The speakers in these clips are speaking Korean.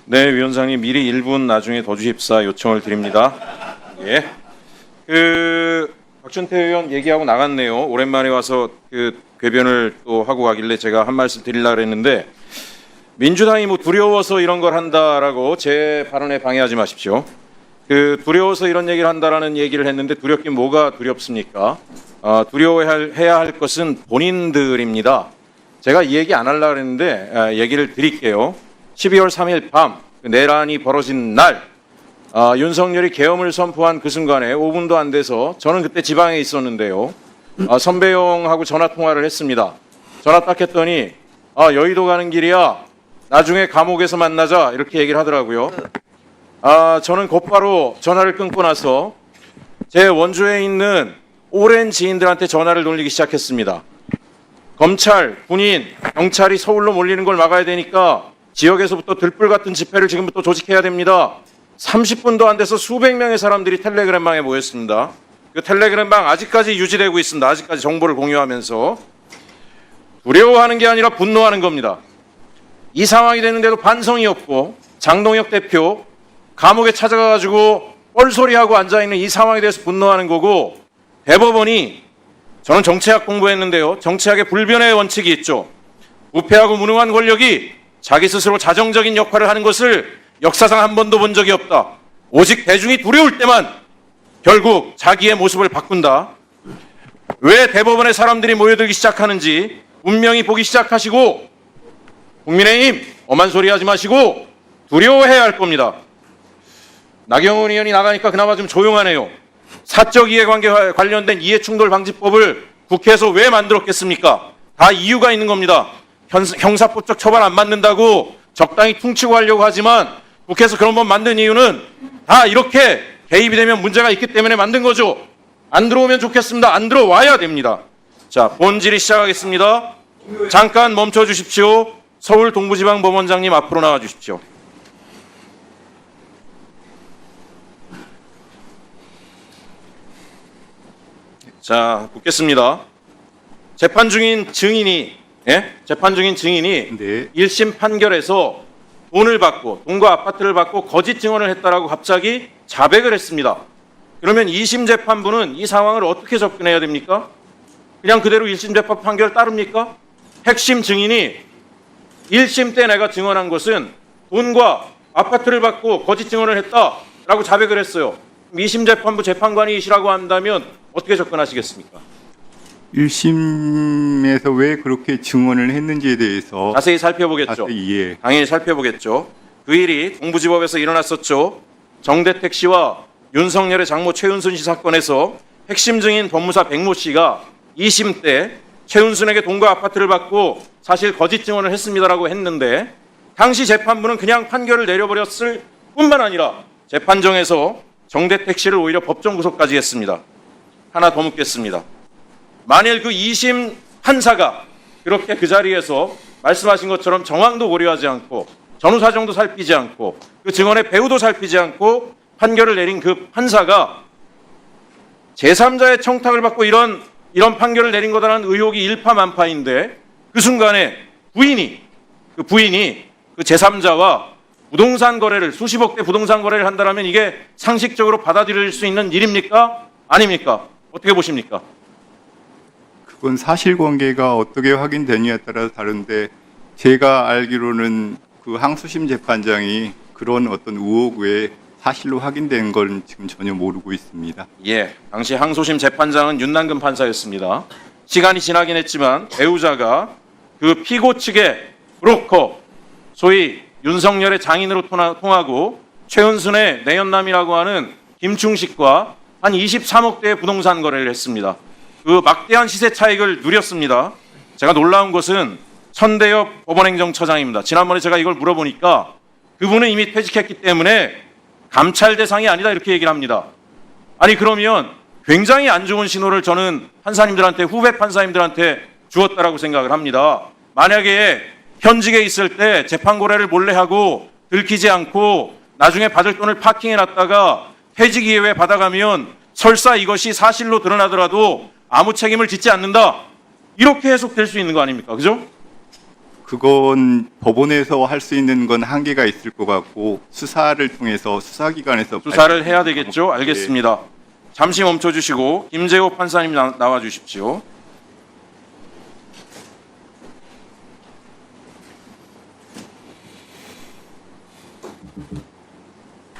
네, 위원장님 미리 1분 나중에 더 주십사 요청을 드립니다. 예. 박준태 의원 얘기하고 나갔네요. 오랜만에 와서 궤변을 또 하고 가길래 제가 한 말씀 드리려고 했는데 민주당이 뭐 두려워서 이런 걸 한다라고 제 발언에 방해하지 마십시오. 두려워서 이런 얘기를 한다라는 얘기를 했는데 두렵긴 뭐가 두렵습니까? 두려워해야 할 것은 본인들입니다. 제가 이 얘기 안 하려고 했는데 얘기를 드릴게요. 12월 3일 밤 내란이 벌어진 날 윤석열이 계엄을 선포한 그 순간에 5분도 안 돼서 저는 그때 지방에 있었는데요. 선배용하고 전화 통화를 했습니다. 전화 딱 했더니 여의도 가는 길이야. 나중에 감옥에서 만나자 이렇게 얘기를 하더라고요. 저는 곧바로 전화를 끊고 나서 제 원주에 있는 오랜 지인들한테 전화를 돌리기 시작했습니다. 검찰, 군인, 경찰이 서울로 몰리는 걸 막아야 되니까 지역에서부터 들불 같은 집회를 지금부터 조직해야 됩니다. 30분도 안 돼서 수백 명의 사람들이 텔레그램방에 모였습니다. 그 텔레그램방 아직까지 유지되고 있습니다. 아직까지 정보를 공유하면서 두려워하는 게 아니라 분노하는 겁니다. 이 상황이 됐는데도 반성이 없고 장동혁 대표 감옥에 찾아가가지고 뻘소리하고 앉아있는 이 상황에 대해서 분노하는 거고 대법원이 저는 정치학 공부했는데요. 정치학의 불변의 원칙이 있죠. 부패하고 무능한 권력이 자기 스스로 자정적인 역할을 하는 것을 역사상 한 번도 본 적이 없다. 오직 대중이 두려울 때만 결국 자기의 모습을 바꾼다. 왜 대법원에 사람들이 모여들기 시작하는지 분명히 보기 시작하시고 국민의힘 엄한 소리 하지 마시고 두려워해야 할 겁니다. 나경원 의원이 나가니까 그나마 좀 조용하네요. 사적 이해관계 관련된 이해충돌방지법을 국회에서 왜 만들었겠습니까? 다 이유가 있는 겁니다. 형사법적 처벌 안 받는다고 적당히 퉁치고 하려고 하지만 국회에서 그런 법 만든 이유는 다 이렇게 개입이 되면 문제가 있기 때문에 만든 거죠. 안 들어오면 좋겠습니다. 안 들어와야 됩니다. 자, 본질이 시작하겠습니다. 잠깐 멈춰 주십시오. 서울 동부지방법원장님 앞으로 나와 주십시오. 자, 묻겠습니다. 재판 중인 증인이 네. 1심 판결에서 돈을 받고 돈과 아파트를 받고 거짓 증언을 했다라고 갑자기 자백을 했습니다. 그러면 2심 재판부는 이 상황을 어떻게 접근해야 됩니까? 그냥 그대로 1심 재판 판결을 따릅니까? 핵심 증인이 1심 때 내가 증언한 것은 돈과 아파트를 받고 거짓 증언을 했다라고 자백을 했어요. 2심 재판부 재판관이시라고 한다면 어떻게 접근하시겠습니까? 1심에서 왜 그렇게 증언을 했는지에 대해서 자세히 살펴보겠죠. 자세히, 당연히 살펴보겠죠. 그 일이 동부지법에서 일어났었죠. 정대택 씨와 윤석열의 장모 최은순 씨 사건에서 핵심 증인 법무사 백모 씨가 2심 때 최은순에게 돈과 아파트를 받고 사실 거짓 증언을 했습니다라고 했는데 당시 재판부는 그냥 판결을 내려버렸을 뿐만 아니라 재판정에서 정대택 씨를 오히려 법정 구속까지 했습니다. 하나 더 묻겠습니다. 만일 그 2심 판사가 그렇게 그 자리에서 말씀하신 것처럼 정황도 고려하지 않고 전후사정도 살피지 않고 그 증언의 배우도 살피지 않고 판결을 내린 그 판사가 제3자의 청탁을 받고 이런 판결을 내린 거다라는 의혹이 일파만파인데 그 순간에 부인이 그 제3자와 부동산 거래를 수십억 대 부동산 거래를 한다면 이게 상식적으로 받아들일 수 있는 일입니까? 아닙니까? 어떻게 보십니까? 그건 사실관계가 어떻게 확인되느냐에 따라서 다른데 제가 알기로는 그 항소심 재판장이 그런 어떤 의혹 외에 사실로 확인된 건 지금 전혀 모르고 있습니다. 예, 당시 항소심 재판장은 윤남근 판사였습니다. 시간이 지나긴 했지만 배우자가 그 피고 측의 브로커, 소위 윤석열의 장인으로 통하고 최은순의 내연남이라고 하는 김충식과 한 23억 대의 부동산 거래를 했습니다. 그 막대한 시세 차익을 누렸습니다. 제가 놀라운 것은 천대엽 법원행정처장입니다. 지난번에 제가 이걸 물어보니까 그분은 이미 퇴직했기 때문에 감찰 대상이 아니다 이렇게 얘기를 합니다. 아니 그러면 굉장히 안 좋은 신호를 저는 판사님들한테 후배 판사님들한테 주었다라고 생각을 합니다. 만약에 현직에 있을 때 재판 고래를 몰래 하고 들키지 않고 나중에 받을 돈을 파킹해놨다가 퇴직 이후에 받아가면 설사 이것이 사실로 드러나더라도 아무 책임을 짓지 않는다. 이렇게 해석될 수 있는 거 아닙니까? 그죠? 그건 법원에서 할 수 있는 건 한계가 있을 것 같고 수사를 통해서 수사기관에서 수사를 해야 되겠죠? 네. 알겠습니다. 잠시 멈춰주시고 김재호 판사님 나와 주십시오.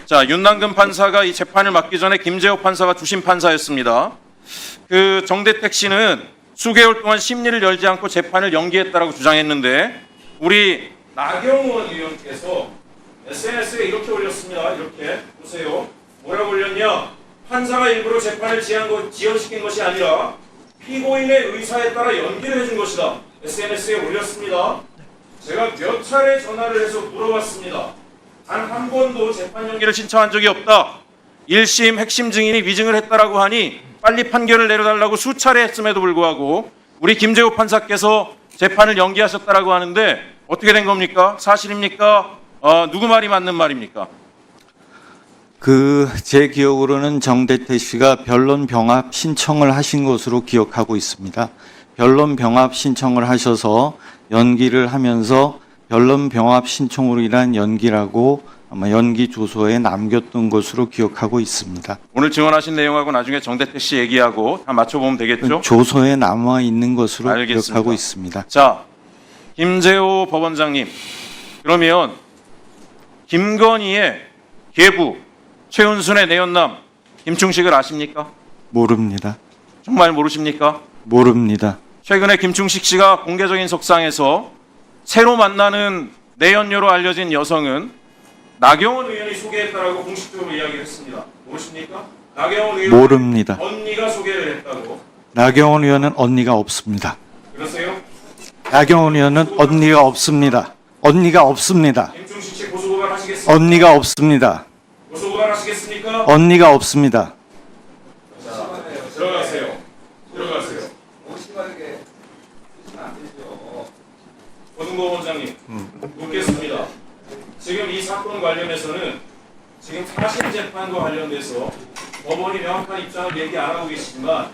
자, 윤남근 판사가 이 재판을 맡기 전에 김재호 판사가 주심 판사였습니다. 그 정대택 씨는 수개월 동안 심리를 열지 않고 재판을 연기했다라고 주장했는데 우리 나경원 의원께서 SNS에 이렇게 올렸습니다. 이렇게 보세요. 뭐라고 올렸냐? 판사가 일부러 재판을 지연시킨 것이 아니라 피고인의 의사에 따라 연기를 해준 것이다. SNS에 올렸습니다. 제가 몇 차례 전화를 해서 물어봤습니다. 단 한 번도 재판 연기를 신청한 적이 없다. 1심 핵심 증인이 위증을 했다라고 하니 빨리 판결을 내려달라고 수차례 했음에도 불구하고 우리 김재호 판사께서 재판을 연기하셨다라고 하는데 어떻게 된 겁니까? 사실입니까? 누구 말이 맞는 말입니까? 제 기억으로는 정대태 씨가 변론 병합 신청을 하신 것으로 기억하고 있습니다. 변론 병합 신청을 하셔서 연기를 하면서 변론 병합 신청으로 인한 연기라고 아마 연기 조서에 남겼던 것으로 기억하고 있습니다. 오늘 증언하신 내용하고 나중에 정대태 씨 얘기하고 다 맞춰보면 되겠죠? 조서에 남아 있는 것으로 알겠습니다. 기억하고 있습니다. 자, 김재호 법원장님, 그러면 김건희의 계부, 최은순의 내연남, 김충식을 아십니까? 모릅니다. 정말 모르십니까? 모릅니다. 최근에 김충식 씨가 공개적인 석상에서 새로 만나는 내연녀로 알려진 여성은 나경원 의원이 소개했다라고 공식적으로 이야기를 했습니다. 모르십니까? 나경원 의원 모릅니다. 언니가 소개를 했다고. 나경원 의원은 언니가 없습니다. 그러세요? 나경원 의원은 언니가 없습니다. 언니가 없습니다. 김충식 씨 고소고발 하시겠습니까? 언니가 없습니다. 고소고발 하시겠습니까? 언니가 없습니다. 들어가세요. 들어가세요. 고등고 원장님 묻겠습니다. 지금 이 사건 관련해서는 지금 사실 재판과 관련돼서 법원이 명확한 입장을 얘기 안 하고 계시지만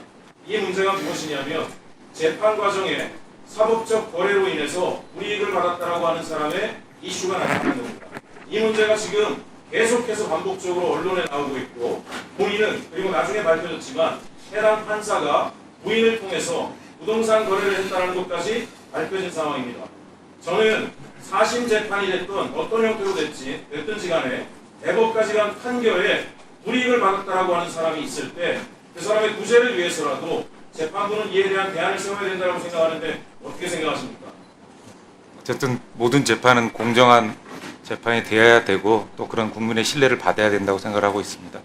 이 문제가 무엇이냐면 재판 과정에 사법적 거래로 인해서 불이익을 받았다라고 하는 사람의 이슈가 나타나는 겁니다. 이 문제가 지금 계속해서 반복적으로 언론에 나오고 있고 본인은 그리고 나중에 밝혀졌지만 해당 판사가 부인을 통해서 부동산 거래를 했다는 것까지 밝혀진 상황입니다. 저는 사심 재판이 됐든 어떤 형태로 됐든지 간에 대법까지 간 판결에 불이익을 받았다라고 하는 사람이 있을 때 그 사람의 구제를 위해서라도 재판부는 이에 대한 대안을 세워야 된다고 생각하는데 어떻게 생각하십니까? 어쨌든 모든 재판은 공정한 재판이 되어야 되고 또 그런 국민의 신뢰를 받아야 된다고 생각하고 있습니다.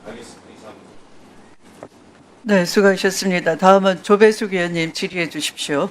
알겠습니다. 이상입니다. 네, 수고하셨습니다. 다음은 조배숙 의원님 질의해 주십시오.